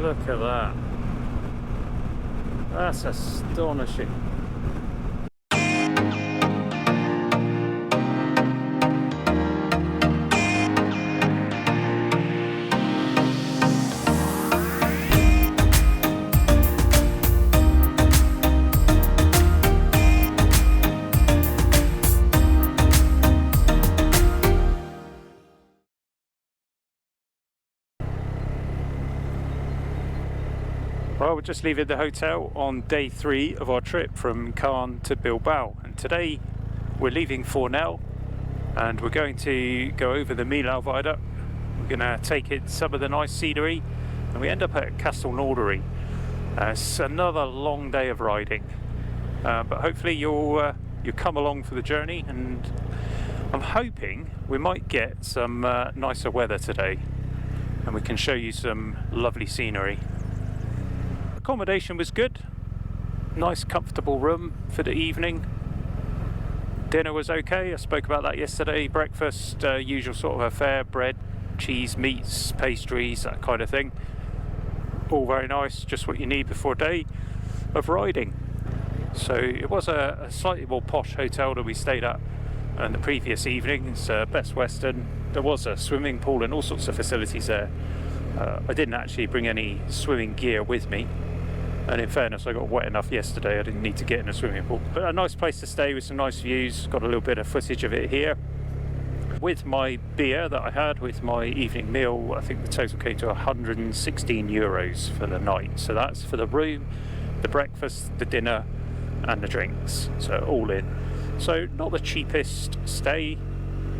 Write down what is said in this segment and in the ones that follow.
Look at that. That's astonishing. Well, we're just leaving the hotel on day 3 of our trip from Caen to Bilbao, and today we're leaving Fournels and we're going to go over the Millau Viaduct. We're going to take in some of the nice scenery and we end up at Castelnaudary. It's another long day of riding, but hopefully you'll come along for the journey, and I'm hoping we might get some nicer weather today and we can show you some lovely scenery. Accommodation was good, nice comfortable room for the evening. Dinner was okay, I spoke about that yesterday. Breakfast, usual sort of affair, bread, cheese, meats, pastries, that kind of thing. All very nice, just what you need before a day of riding. So it was a slightly more posh hotel that we stayed at the previous evening. It's Best Western. There was a swimming pool and all sorts of facilities there. I didn't actually bring any swimming gear with me, and in fairness I got wet enough yesterday, I didn't need to get in a swimming pool. But a nice place to stay with some nice views. Got a little bit of footage of it here. With my beer that I had with my evening meal, I think the total came to €116 for the night. So that's for the room, the breakfast, the dinner and the drinks, so all in. So not the cheapest stay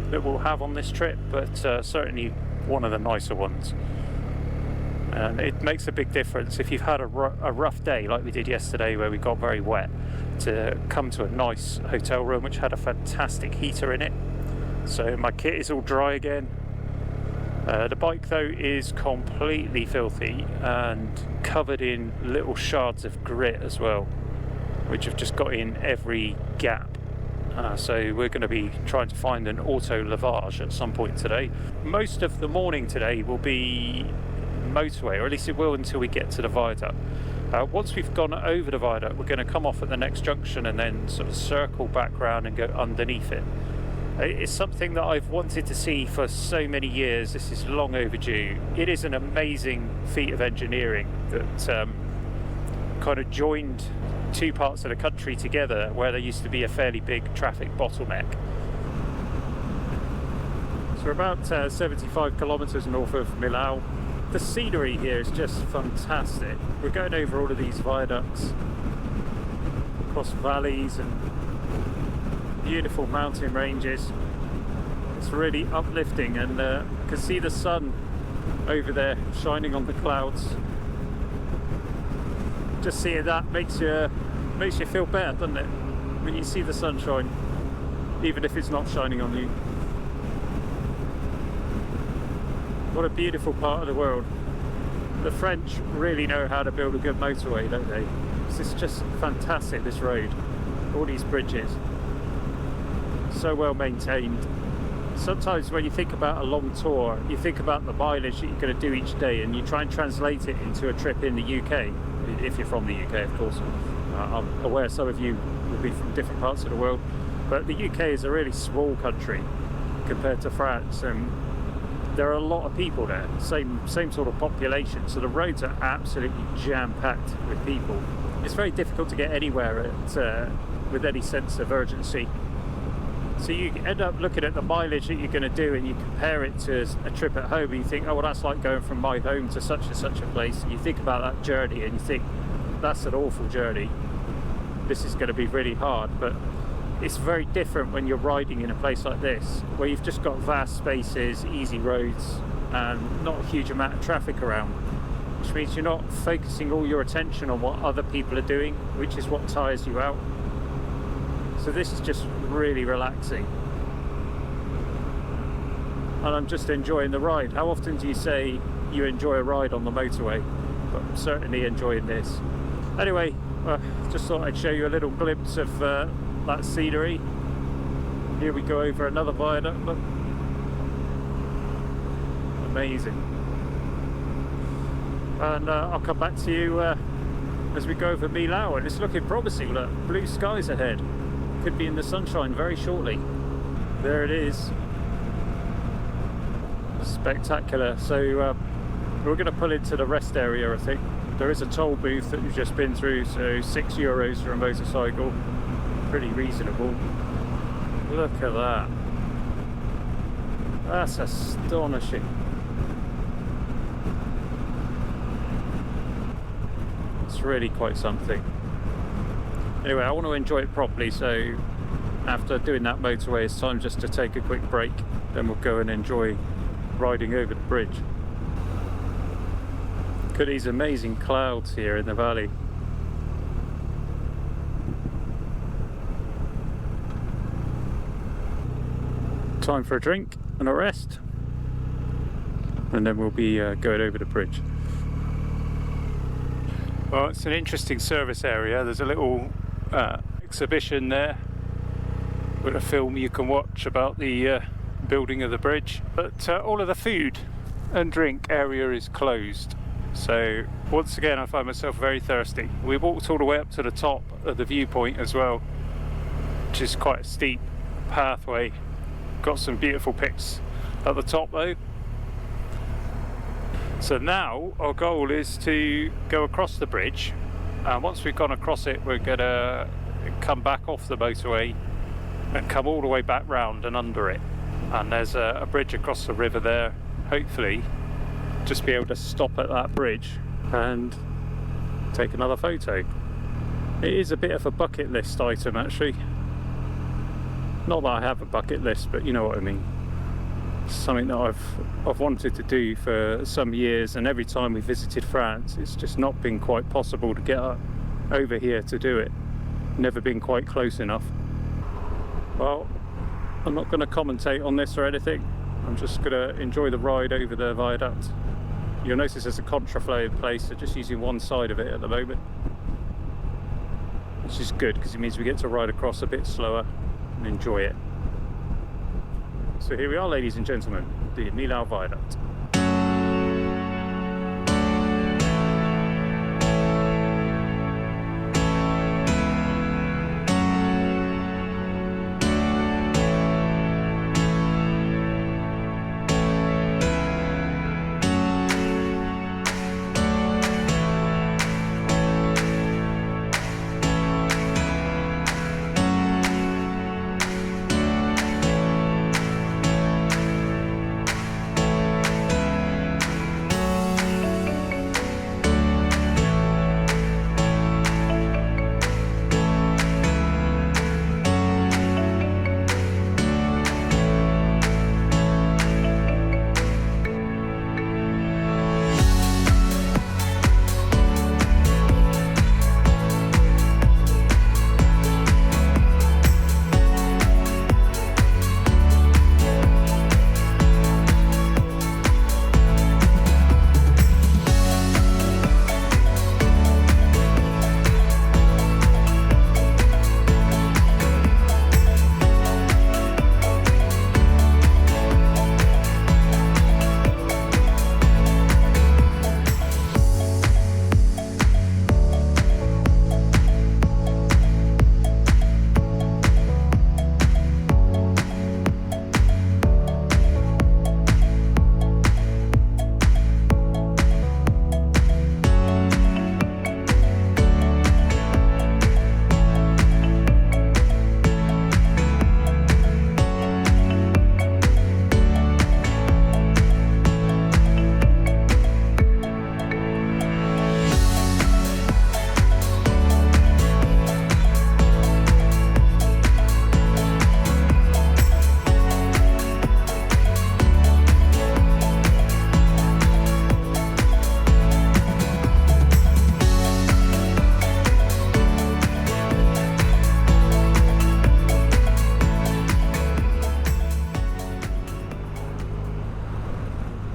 that we'll have on this trip, but certainly one of the nicer ones. And it makes a big difference if you've had a rough day like we did yesterday where we got very wet, to come to a nice hotel room which had a fantastic heater in it. So my kit is all dry again. The bike though is completely filthy and covered in little shards of grit as well, which have just got in every gap. So we're going to be trying to find an auto lavage at some point today. Most of the morning today will be motorway, or at least it will until we get to the viaduct. Once we've gone over the viaduct, we're going to come off at the next junction and then sort of circle back round and go underneath it. It's something that I've wanted to see for so many years. This is long overdue. It is an amazing feat of engineering that kind of joined two parts of the country together where there used to be a fairly big traffic bottleneck. So we're about 75 kilometres north of Millau. The scenery here is just fantastic. We're going over all of these viaducts, across valleys and beautiful mountain ranges. It's really uplifting, and I can see the sun over there shining on the clouds. Just seeing that makes you feel better, doesn't it? When you see the sunshine, even if it's not shining on you. What a beautiful part of the world. The French really know how to build a good motorway, don't they? This is just fantastic, this road. All these bridges. So well maintained. Sometimes when you think about a long tour, you think about the mileage that you're going to do each day, and you try and translate it into a trip in the UK, if you're from the UK, of course. I'm aware some of you will be from different parts of the world, but the UK is a really small country compared to France, and there are a lot of people there, same sort of population, so the roads are absolutely jam-packed with people. It's very difficult to get anywhere with any sense of urgency. So you end up looking at the mileage that you're going to do, and you compare it to a trip at home, and you think, oh well, that's like going from my home to such and such a place, and you think about that journey and you think, that's an awful journey, this is going to be really hard. But it's very different when you're riding in a place like this, where you've just got vast spaces, easy roads, and not a huge amount of traffic around, which means you're not focusing all your attention on what other people are doing, which is what tires you out. So this is just really relaxing, and I'm just enjoying the ride. How often do you say you enjoy a ride on the motorway? But I'm certainly enjoying this. Anyway, just thought I'd show you a little glimpse of that scenery. Here we go over another viaduct. Look, amazing. and I'll come back to you as we go over Millau. And it's looking promising. Look, blue skies ahead. Could be in the sunshine very shortly. There it is. Spectacular. So we're going to pull into the rest area, I think. There is a toll booth that we've just been through, so €6 for a motorcycle. Pretty reasonable. Look at that. That's astonishing. It's really quite something. Anyway, I want to enjoy it properly, so after doing that motorway, it's time just to take a quick break. Then we'll go and enjoy riding over the bridge. Look at these amazing clouds here in the valley. Time for a drink and a rest, and then we'll be going over the bridge. Well, it's an interesting service area. There's a little exhibition there with a film you can watch about the building of the bridge, but all of the food and drink area is closed. So once again, I find myself very thirsty. We walked all the way up to the top of the viewpoint as well, which is quite a steep pathway. Got some beautiful pics at the top though. So now our goal is to go across the bridge, and once we've gone across it, we're gonna come back off the motorway and come all the way back round and under it. And there's a bridge across the river there. Hopefully just be able to stop at that bridge and take another photo. It is a bit of a bucket list item actually. Not that I have a bucket list, but you know what I mean. It's something that I've wanted to do for some years, and every time we visited France, it's just not been quite possible to get over here to do it. Never been quite close enough. Well, I'm not going to commentate on this or anything. I'm just going to enjoy the ride over the viaduct. You'll notice there's a contraflow in place, so just using one side of it at the moment, which is good because it means we get to ride across a bit slower and enjoy it. So here we are, ladies and gentlemen, the Millau Viaduct.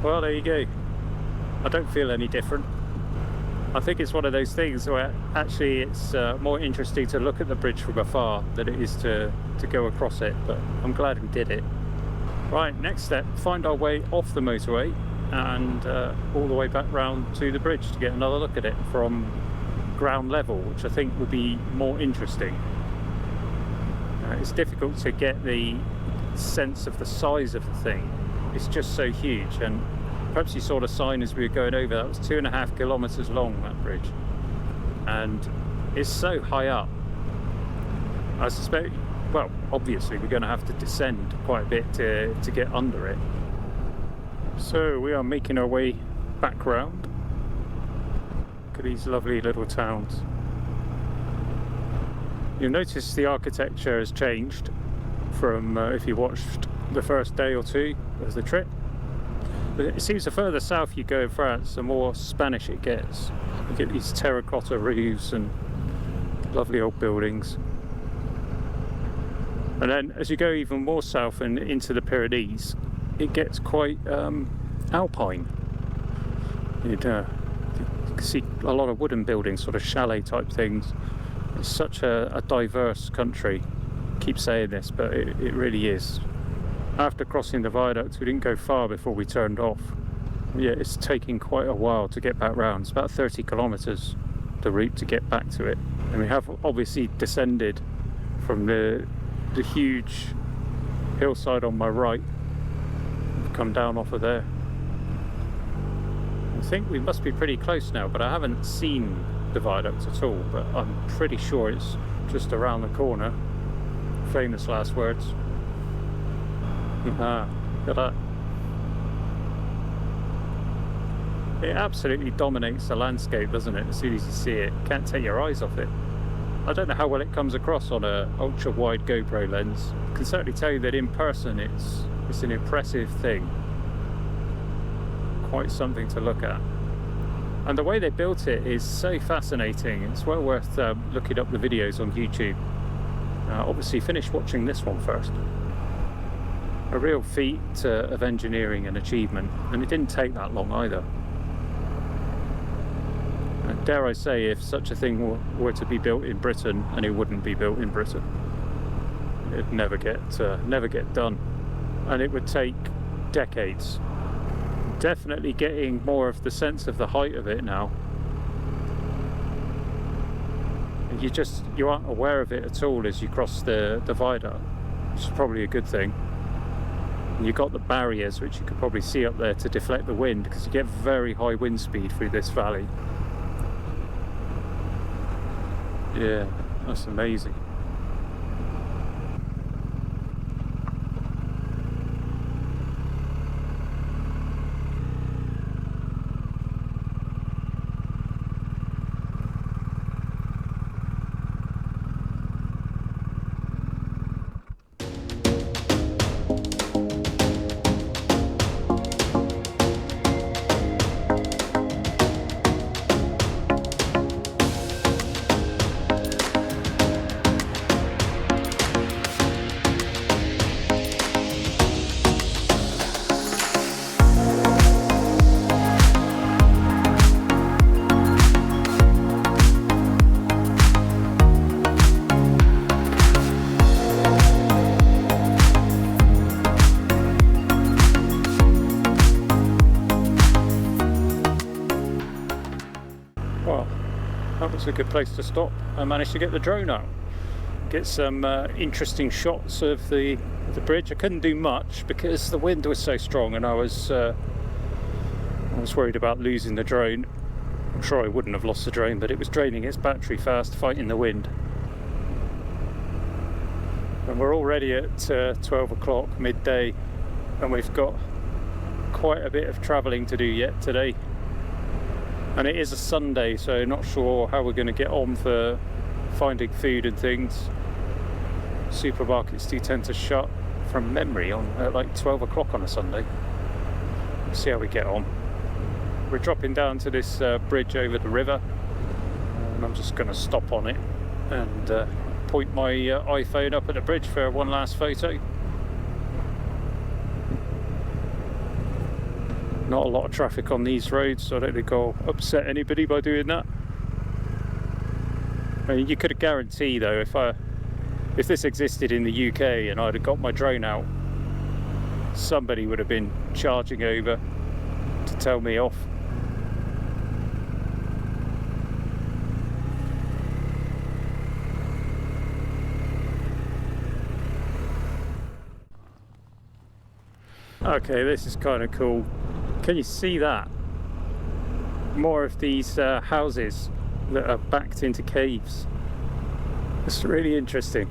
Well, there you go. I don't feel any different. I think it's one of those things where actually it's more interesting to look at the bridge from afar than it is to go across it, but I'm glad we did it. Right, next step, find our way off the motorway and all the way back round to the bridge to get another look at it from ground level, which I think would be more interesting. It's difficult to get the sense of the size of the thing. It's just so huge, and perhaps you saw the sign as we were going over. That was 2.5 kilometers long, that bridge, and it's so high up. I suspect, well, obviously we're going to have to descend quite a bit to get under it. So we are making our way back round. Look at these lovely little towns. You'll notice the architecture has changed from if you watched the first day or two of the trip. But it seems the further south you go in France, the more Spanish it gets. You get these terracotta roofs and lovely old buildings. And then as you go even more south and into the Pyrenees, it gets quite alpine. You can see a lot of wooden buildings, sort of chalet type things. It's such a diverse country. I keep saying this, but it really is. After crossing the viaduct, we didn't go far before we turned off. Yeah, it's taking quite a while to get back round. It's about 30 kilometers the route to get back to it. And we have obviously descended from the huge hillside on my right. We've come down off of there. I think we must be pretty close now, but I haven't seen the viaduct at all, but I'm pretty sure it's just around the corner. Famous last words. Look at that. It absolutely dominates the landscape, doesn't it? As soon as you see it, can't take your eyes off it. I don't know how well it comes across on a ultra wide GoPro lens. I can certainly tell you that in person it's an impressive thing. Quite something to look at. And the way they built it is so fascinating. It's well worth looking up the videos on YouTube. Obviously finish watching this one first. A real feat of engineering and achievement, and it didn't take that long either. And dare I say, if such a thing were to be built in Britain, and it wouldn't be built in Britain, it'd never get done, and it would take decades. Definitely getting more of the sense of the height of it now. You aren't aware of it at all as you cross the viaduct, which is probably a good thing. And you've got the barriers, which you could probably see up there, to deflect the wind, because you get very high wind speed through this valley. Yeah, that's amazing. A good place to stop. I managed to get the drone out, get some interesting shots of the bridge. I couldn't do much because the wind was so strong, and I was worried about losing the drone. I'm sure I wouldn't have lost the drone, but it was draining its battery fast, fighting the wind. And we're already at 12 o'clock midday, and we've got quite a bit of travelling to do yet today. And it is a Sunday, so not sure how we're going to get on for finding food and things. Supermarkets do tend to shut from memory at like 12 o'clock on a Sunday. We'll see how we get on. We're dropping down to this bridge over the river, and I'm just going to stop on it and point my iPhone up at the bridge for one last photo. Not a lot of traffic on these roads, so I don't think I'll upset anybody by doing that. I mean, you could guarantee though, if this existed in the UK and I'd have got my drone out, somebody would have been charging over, tell me off. Okay, this is kind of cool. Can you see that? More of these houses that are backed into caves. It's really interesting.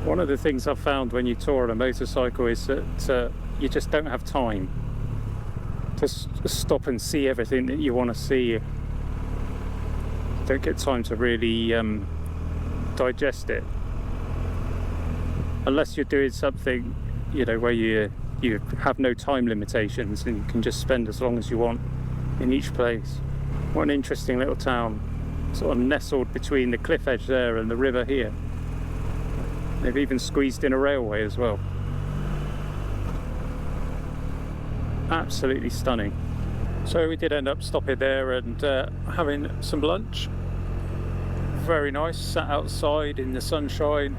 One of the things I've found when you tour on a motorcycle is that you just don't have time to stop and see everything that you want to see. You don't get time to really digest it. Unless you're doing something, you know, where you have no time limitations and you can just spend as long as you want in each place. What an interesting little town, sort of nestled between the cliff edge there and the river here. They've even squeezed in a railway as well. Absolutely stunning. So we did end up stopping there and having some lunch. Very nice, sat outside in the sunshine.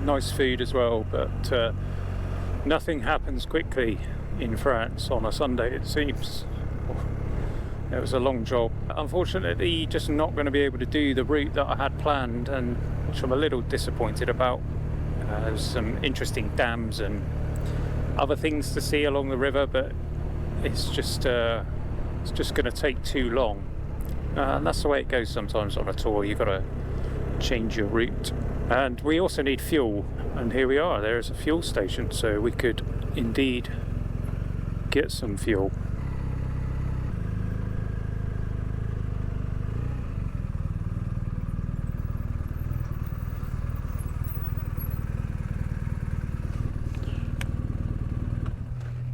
Nice food as well, but nothing happens quickly in France on a Sunday, it seems. It was a long job. Unfortunately, just not going to be able to do the route that I had planned, and which I'm a little disappointed about. There's some interesting dams and other things to see along the river, but it's just going to take too long. And that's the way it goes sometimes on a tour. You've got to change your route. And we also need fuel, and here we are. There's a fuel station, so we could indeed get some fuel.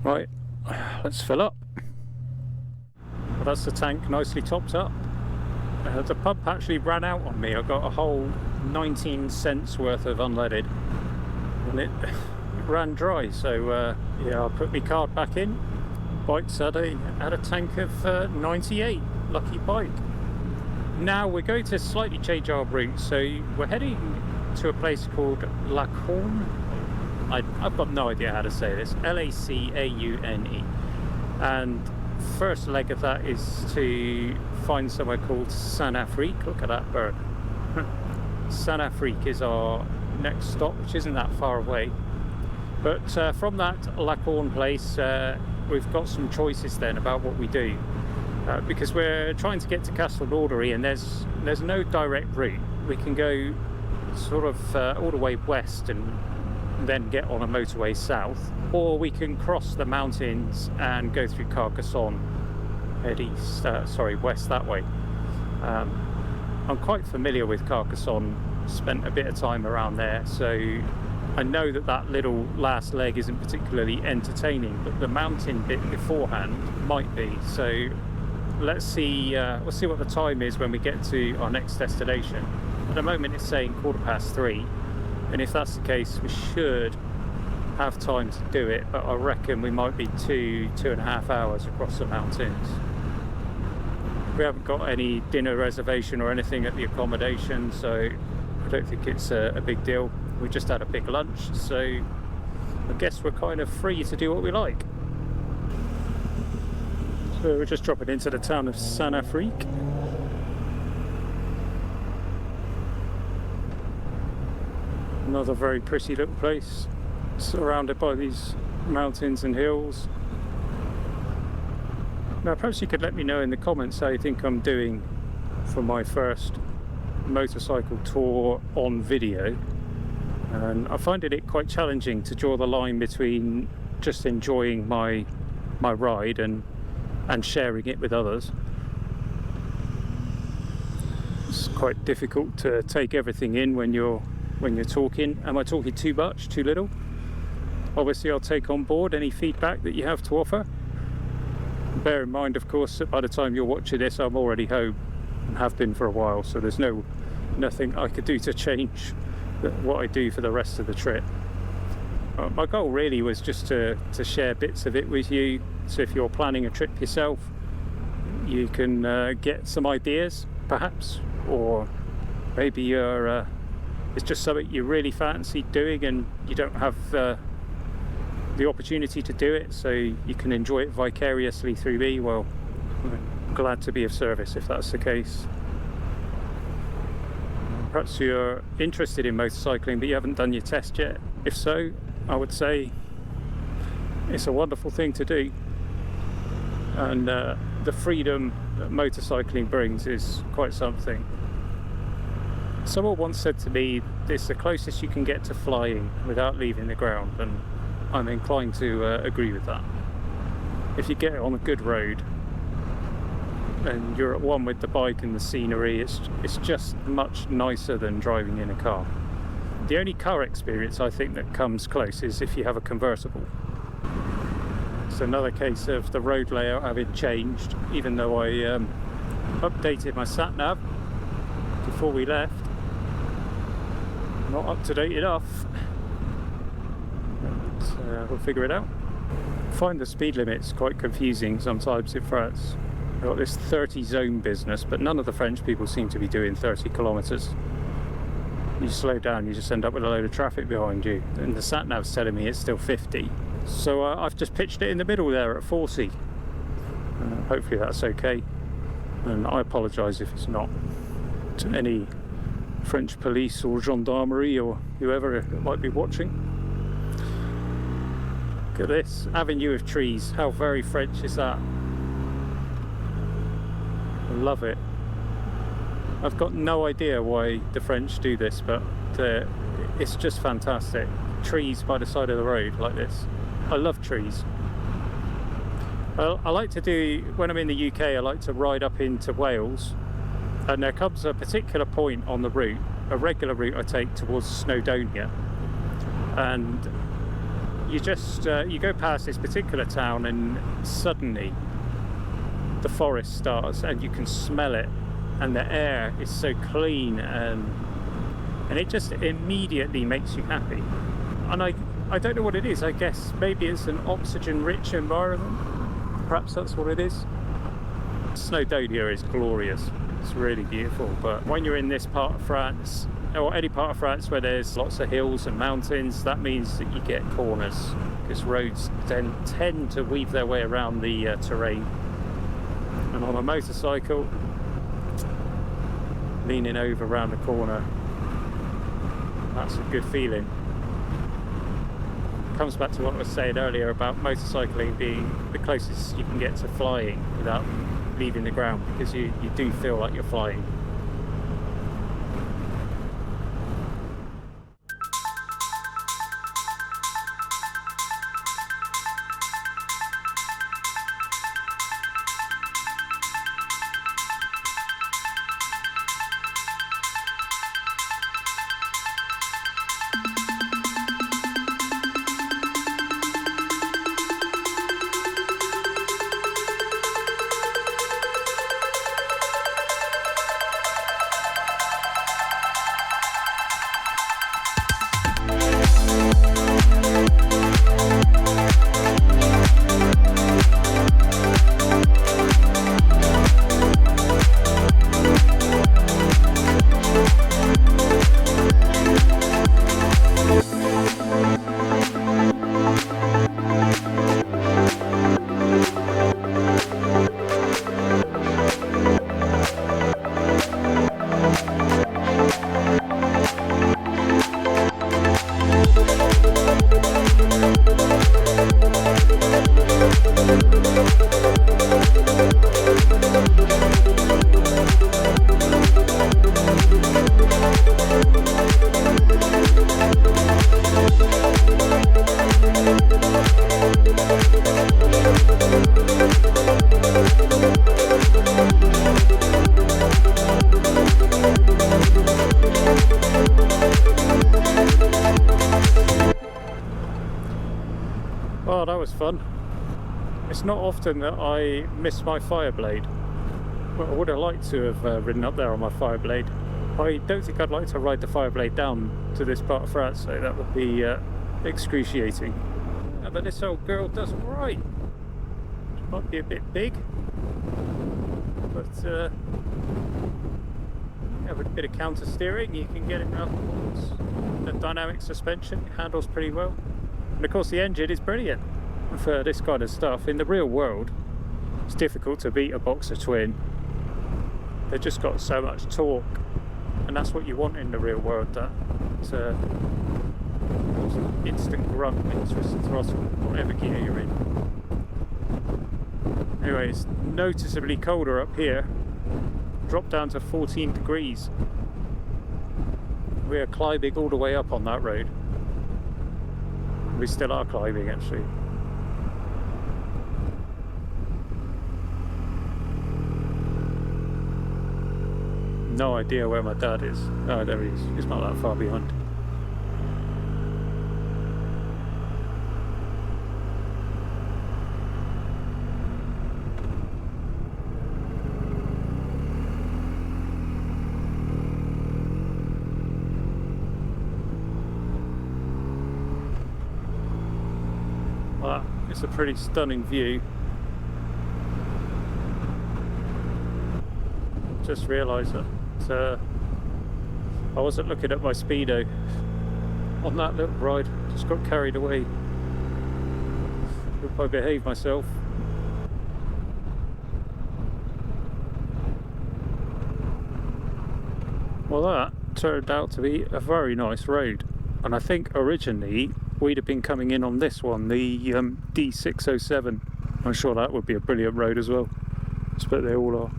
Right, let's fill up. Well, that's the tank nicely topped up. The pump actually ran out on me. I got a whole 19 cents worth of unleaded and it ran dry, so yeah, I put my card back in. Bike's had a tank of 98. Lucky bike. Now we're going to slightly change our route, so we're heading to a place called Caen. I've got no idea how to say this. Lacaune. And first leg of that is to find somewhere called Saint-Afrique. Look at that bird. Saint-Afrique is our next stop, which isn't that far away. But from that Caen place, we've got some choices then about what we do. Because we're trying to get to Castelnaudary, and there's no direct route. We can go sort of all the way west and then get on a motorway south, or we can cross the mountains and go through Carcassonne, head east, west that way. I'm quite familiar with Carcassonne, spent a bit of time around there, so I know that little last leg isn't particularly entertaining, but the mountain bit beforehand might be. So let's see, we'll see what the time is when we get to our next destination. At the moment it's saying 3:15. And if that's the case, we should have time to do it, but I reckon we might be 2.5 hours across the mountains. We haven't got any dinner reservation or anything at the accommodation, so I don't think it's a big deal. We just had a big lunch, so I guess we're kind of free to do what we like. So we're just dropping into the town of Saint-Afrique. Another very pretty little place, surrounded by these mountains and hills. Now perhaps you could let me know in the comments how you think I'm doing for my first motorcycle tour on video. And I find it quite challenging to draw the line between just enjoying my ride and sharing it with others. It's quite difficult to take everything in when you're talking. Am I talking too much, too little? Obviously I'll take on board any feedback that you have to offer. Bear in mind, of course, that by the time you're watching this I'm already home and have been for a while, so there's nothing I could do to change what I do for the rest of the trip. My goal really was just to share bits of it with you, so if you're planning a trip yourself you can get some ideas perhaps, or maybe it's just something you really fancy doing and you don't have the opportunity to do it, so you can enjoy it vicariously through me, well, I'm glad to be of service if that's the case. Perhaps you're interested in motorcycling but you haven't done your test yet. If so, I would say it's a wonderful thing to do, and the freedom that motorcycling brings is quite something. Someone once said to me, it's the closest you can get to flying without leaving the ground, and I'm inclined to agree with that. If you get it on a good road and you're at one with the bike and the scenery, it's just much nicer than driving in a car. The only car experience I think that comes close is if you have a convertible. It's another case of the road layout having changed, even though I updated my sat-nav before we left. Not up to date enough, but we'll figure it out. I find the speed limits quite confusing sometimes in France. We've got this 30 zone business, but none of the French people seem to be doing 30 kilometers. You slow down, you just end up with a load of traffic behind you, and the sat-nav's telling me it's still 50. So I've just pitched it in the middle there at 40. Hopefully that's okay, and I apologise if it's not, to any French police or gendarmerie or whoever might be watching. Look at this avenue of trees. How very French is that? I love it. I've got no idea why the French do this, but it's just fantastic. Trees by the side of the road like this. I love trees. I like to do, when I'm in the UK, I like to ride up into Wales, and there comes a particular point on the route, a regular route I take towards Snowdonia, and you just you go past this particular town and suddenly the forest starts and you can smell it, and the air is so clean, and it just immediately makes you happy. And I don't know what it is. I guess maybe it's an oxygen rich environment, perhaps that's what it is. Snowdonia is glorious. It's really beautiful, but when you're in this part of France, or any part of France where there's lots of hills and mountains, that means that you get corners, because roads tend to weave their way around the terrain. And on a motorcycle, leaning over around the corner, that's a good feeling. It comes back to what I was saying earlier about motorcycling being the closest you can get to flying without leaving the ground, because you do feel like you're flying. Well, that was fun. It's not often that I miss my Fireblade. Well, I would have liked to have ridden up there on my Fireblade. I don't think I'd like to ride the Fireblade down to this part of France, so that would be excruciating. But this old girl does alright. She might be a bit big, but have a bit of counter steering, you can get it up towards the dynamic suspension. It handles pretty well. And of course the engine is brilliant for this kind of stuff. In the real world, it's difficult to beat a boxer twin. They've just got so much torque, and that's what you want in the real world, that instant grunt when you twist the throttle, whatever gear you're in. Anyway, it's noticeably colder up here. Dropped down to 14 degrees. We are climbing all the way up on that road. We still are climbing, actually. No idea where my dad is. Oh, there he is. He's not that far behind. Well, it's a pretty stunning view. Just realised that I wasn't looking at my speedo on that little ride. Just got carried away. Hope I behaved myself. Well, that turned out to be a very nice road, and I think originally we'd have been coming in on this one, the D607. I'm sure that would be a brilliant road as well. I bet they all are.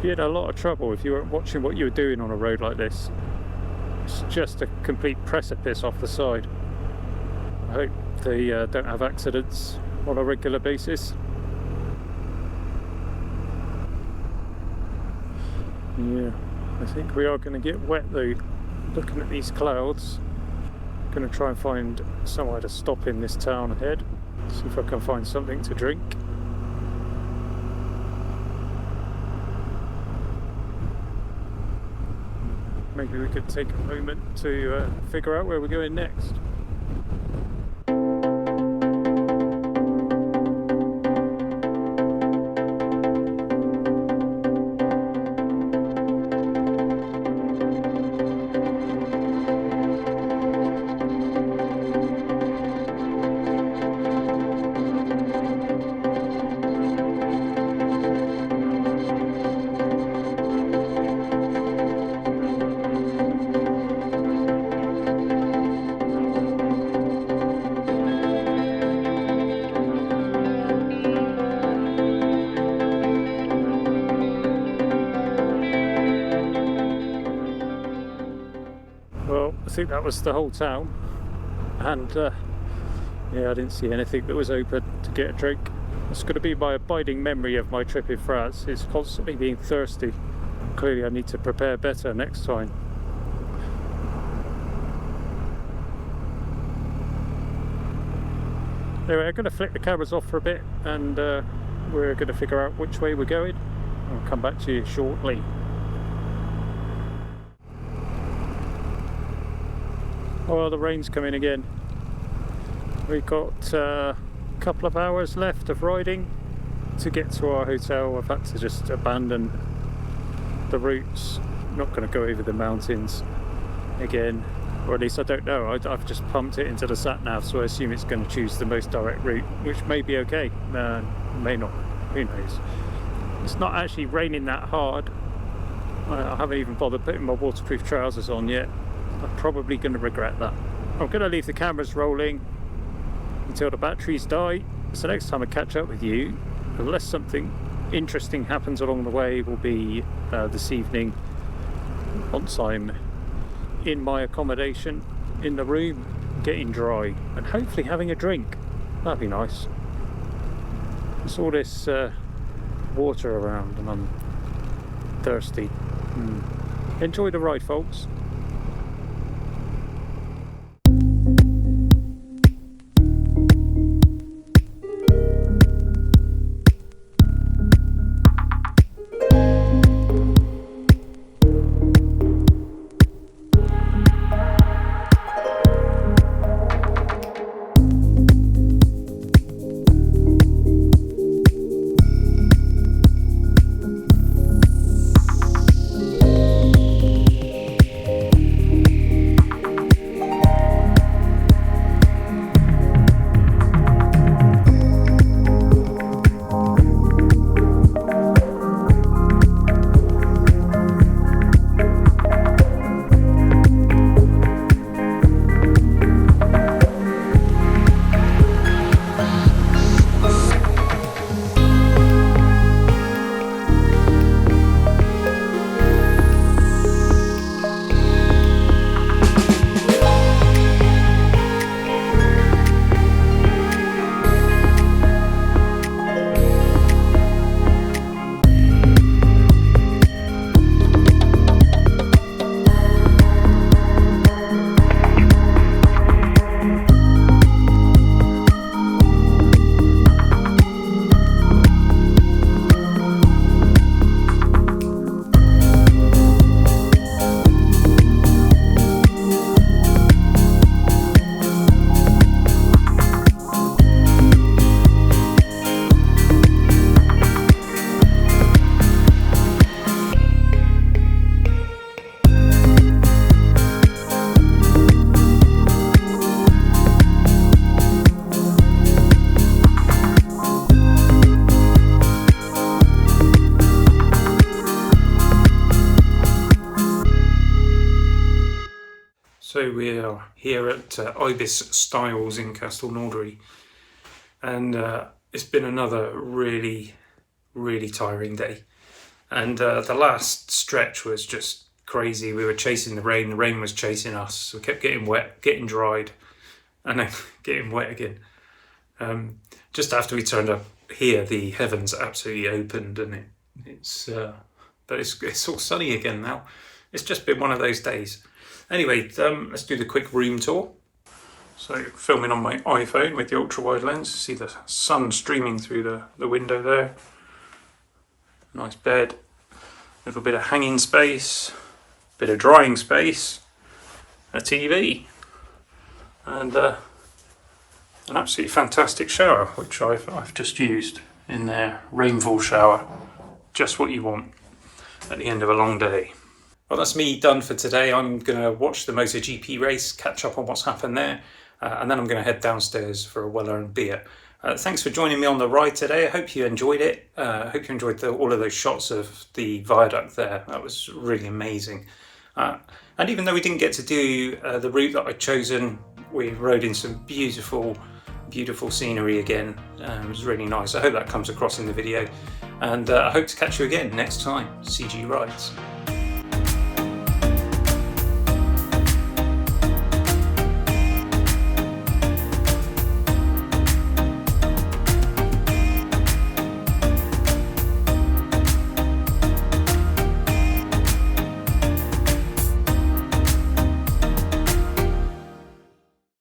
You had a lot of trouble if you weren't watching what you were doing on a road like this. It's just a complete precipice off the side. I hope they don't have accidents on a regular basis. Yeah, I think we are going to get wet though, looking at these clouds. I'm going to try and find somewhere to stop in this town ahead, see if I can find something to drink. Maybe we could take a moment to figure out where we're going next. I think that was the whole town, and yeah, I didn't see anything that was open to get a drink. It's going to be my abiding memory of my trip in France, is constantly being thirsty. Clearly I need to prepare better next time. Anyway, I'm going to flick the cameras off for a bit, and we're going to figure out which way we're going. I'll come back to you shortly. Oh, well, the rain's coming again. We've got a couple of hours left of riding to get to our hotel. I've had to just abandon the routes. I'm not going to go over the mountains again, or at least I don't know. I've just pumped it into the sat-nav, so I assume it's going to choose the most direct route, which may be okay, may not, who knows. It's not actually raining that hard. I haven't even bothered putting my waterproof trousers on yet. I'm probably going to regret that. I'm going to leave the cameras rolling until the batteries die, so next time I catch up with you, unless something interesting happens along the way, will be this evening once I'm in my accommodation in the room, getting dry and hopefully having a drink. That'd be nice. There's all this water around and I'm thirsty. Enjoy the ride, folks. So we are here at Ibis Styles in Castelnaudary, and it's been another really tiring day. And the last stretch was just crazy. We were chasing the rain was chasing us. We kept getting wet, getting dried, and then getting wet again. Just after we turned up here, the heavens absolutely opened, and it's all sunny again now. It's just been one of those days. Anyway, let's do the quick room tour. So, filming on my iPhone with the ultra-wide lens. See the sun streaming through the window there. Nice bed. A little bit of hanging space. Bit of drying space. A TV. And an absolutely fantastic shower, which I've just used in there. Rainfall shower. Just what you want at the end of a long day. Well, that's me done for today. I'm going to watch the MotoGP race, catch up on what's happened there, and then I'm going to head downstairs for a well-earned beer. Thanks for joining me on the ride today. I hope you enjoyed it. I hope you enjoyed all of those shots of the viaduct there. That was really amazing. And even though we didn't get to do the route that I'd chosen, we rode in some beautiful scenery again. It was really nice. I hope that comes across in the video. And I hope to catch you again next time. CG Rides.